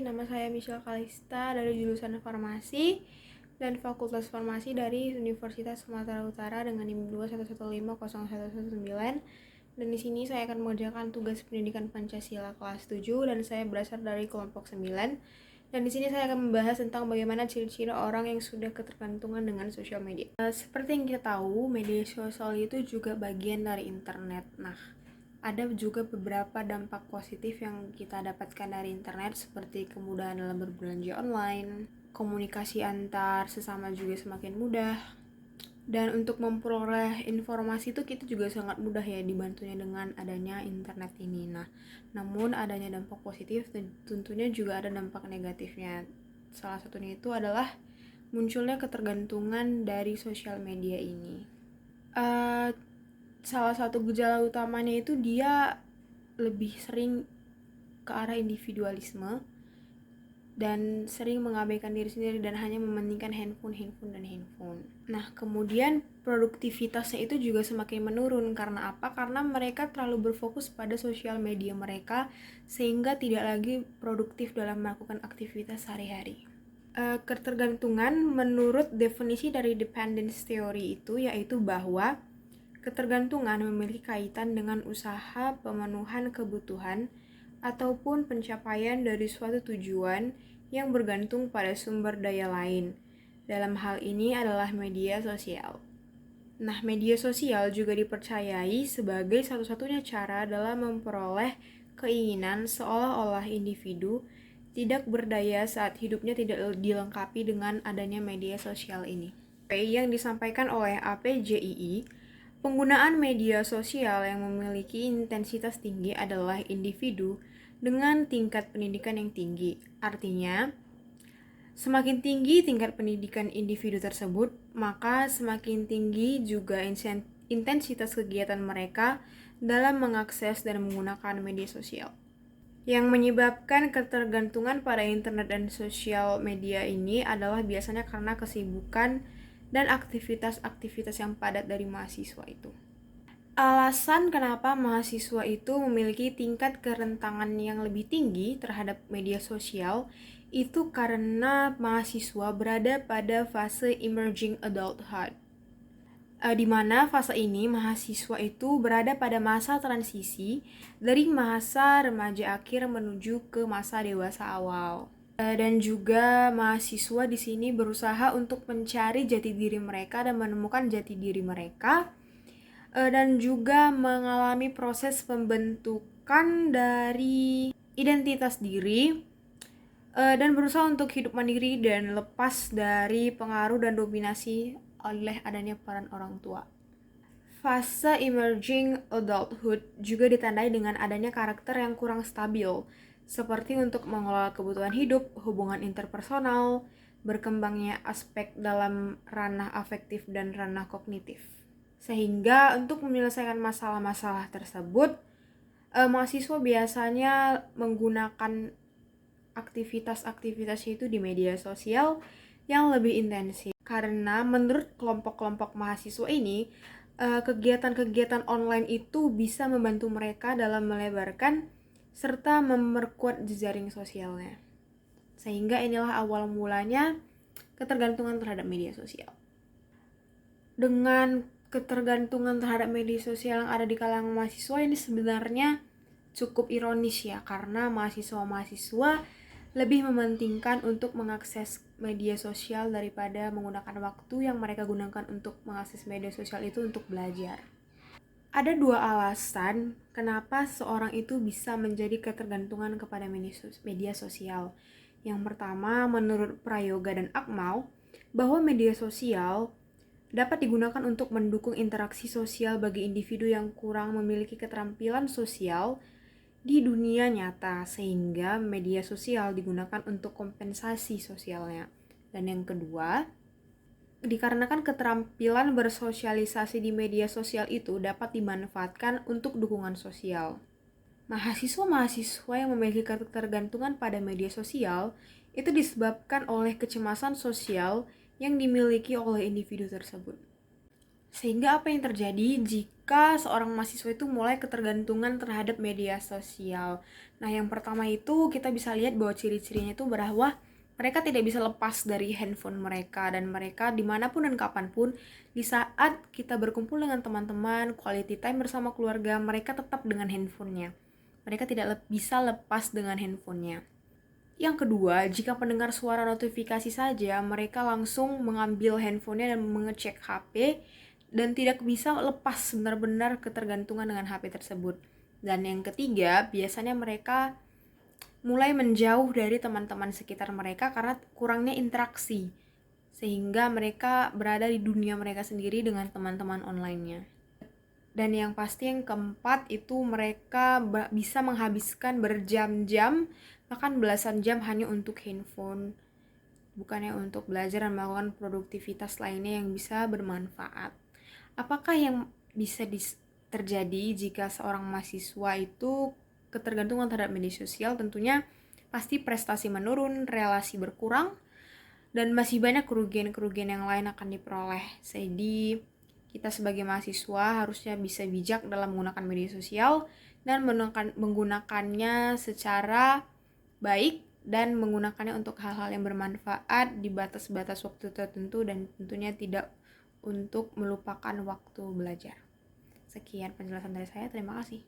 nama saya Michelle Kalista dari jurusan Farmasi dan Fakultas Farmasi dari Universitas Sumatera Utara dengan NIM 2115019. Dan di sini saya akan mengerjakan tugas pendidikan Pancasila kelas 7 dan saya berasal dari kelompok 9. Dan di sini saya akan membahas tentang bagaimana ciri-ciri orang yang sudah ketergantungan dengan sosial media. Seperti yang kita tahu, media sosial itu juga bagian dari internet. Nah, ada juga beberapa dampak positif yang kita dapatkan dari internet seperti kemudahan dalam berbelanja online, komunikasi antar sesama juga semakin mudah, dan untuk memperoleh informasi itu kita juga sangat mudah ya dibantunya dengan adanya internet ini. Nah, namun adanya dampak positif tentunya juga ada dampak negatifnya. Salah satunya itu adalah munculnya ketergantungan dari sosial media ini. Salah satu gejala utamanya itu dia lebih sering ke arah individualisme dan sering mengabaikan diri sendiri dan hanya mementingkan handphone. Nah, kemudian produktivitasnya itu juga semakin menurun. Karena apa? Karena mereka terlalu berfokus pada sosial media mereka sehingga tidak lagi produktif dalam melakukan aktivitas sehari-hari. Ketergantungan menurut definisi dari dependence theory itu yaitu bahwa ketergantungan memiliki kaitan dengan usaha pemenuhan kebutuhan ataupun pencapaian dari suatu tujuan yang bergantung pada sumber daya lain. Dalam hal ini adalah media sosial. Nah, media sosial juga dipercayai sebagai satu-satunya cara dalam memperoleh keinginan seolah-olah individu tidak berdaya saat hidupnya tidak dilengkapi dengan adanya media sosial ini. Yang disampaikan oleh APJII, penggunaan media sosial yang memiliki intensitas tinggi adalah individu dengan tingkat pendidikan yang tinggi. Artinya, semakin tinggi tingkat pendidikan individu tersebut, maka semakin tinggi juga intensitas kegiatan mereka dalam mengakses dan menggunakan media sosial. Yang menyebabkan ketergantungan pada internet dan sosial media ini adalah biasanya karena kesibukan dan aktivitas-aktivitas yang padat dari mahasiswa itu. Alasan kenapa mahasiswa itu memiliki tingkat kerentangan yang lebih tinggi terhadap media sosial itu karena mahasiswa berada pada fase emerging adulthood, di mana fase ini mahasiswa itu berada pada masa transisi dari masa remaja akhir menuju ke masa dewasa awal. Dan juga mahasiswa di sini berusaha untuk mencari jati diri mereka dan menemukan jati diri mereka, dan juga mengalami proses pembentukan dari identitas diri, dan berusaha untuk hidup mandiri dan lepas dari pengaruh dan dominasi oleh adanya peran orang tua. Fase emerging adulthood juga ditandai dengan adanya karakter yang kurang stabil, seperti untuk mengelola kebutuhan hidup, hubungan interpersonal, berkembangnya aspek dalam ranah afektif dan ranah kognitif. Sehingga untuk menyelesaikan masalah-masalah tersebut, mahasiswa biasanya menggunakan aktivitas-aktivitas itu di media sosial yang lebih intensif. Karena menurut kelompok-kelompok mahasiswa ini, kegiatan-kegiatan online itu bisa membantu mereka dalam melebarkan serta memperkuat jejaring sosialnya. Sehingga inilah awal mulanya ketergantungan terhadap media sosial. Dengan ketergantungan terhadap media sosial yang ada di kalangan mahasiswa ini sebenarnya cukup ironis ya, karena mahasiswa-mahasiswa lebih mementingkan untuk mengakses media sosial daripada menggunakan waktu yang mereka gunakan untuk mengakses media sosial itu untuk belajar. Ada dua alasan kenapa seorang itu bisa menjadi ketergantungan kepada media sosial. Yang pertama, menurut Prayoga dan Akmal, bahwa media sosial dapat digunakan untuk mendukung interaksi sosial bagi individu yang kurang memiliki keterampilan sosial di dunia nyata, sehingga media sosial digunakan untuk kompensasi sosialnya. Dan yang kedua, dikarenakan keterampilan bersosialisasi di media sosial itu dapat dimanfaatkan untuk dukungan sosial. Mahasiswa-mahasiswa yang memiliki ketergantungan pada media sosial itu disebabkan oleh kecemasan sosial yang dimiliki oleh individu tersebut. Sehingga apa yang terjadi jika seorang mahasiswa itu mulai ketergantungan terhadap media sosial? Nah, yang pertama itu kita bisa lihat bahwa ciri-cirinya itu bahwa mereka tidak bisa lepas dari handphone mereka, dan mereka dimanapun dan kapanpun di saat kita berkumpul dengan teman-teman, quality time bersama keluarga, mereka tetap dengan handphonenya. Mereka tidak bisa lepas dengan handphonenya. Yang kedua, jika mendengar suara notifikasi saja, mereka langsung mengambil handphonenya dan mengecek HP dan tidak bisa lepas benar-benar ketergantungan dengan HP tersebut. Dan yang ketiga, biasanya mereka mulai menjauh dari teman-teman sekitar mereka karena kurangnya interaksi, sehingga mereka berada di dunia mereka sendiri dengan teman-teman online-nya. Dan yang pasti yang keempat itu mereka bisa menghabiskan berjam-jam, bahkan belasan jam hanya untuk handphone, bukannya untuk belajar dan melakukan produktivitas lainnya yang bisa bermanfaat. Apakah yang bisa terjadi jika seorang mahasiswa itu ketergantungan terhadap media sosial? Tentunya pasti prestasi menurun, relasi berkurang, dan masih banyak kerugian-kerugian yang lain akan diperoleh. Jadi kita sebagai mahasiswa harusnya bisa bijak dalam menggunakan media sosial dan menggunakannya secara baik dan menggunakannya untuk hal-hal yang bermanfaat di batas-batas waktu tertentu, dan tentunya tidak untuk melupakan waktu belajar. Sekian penjelasan dari saya, terima kasih.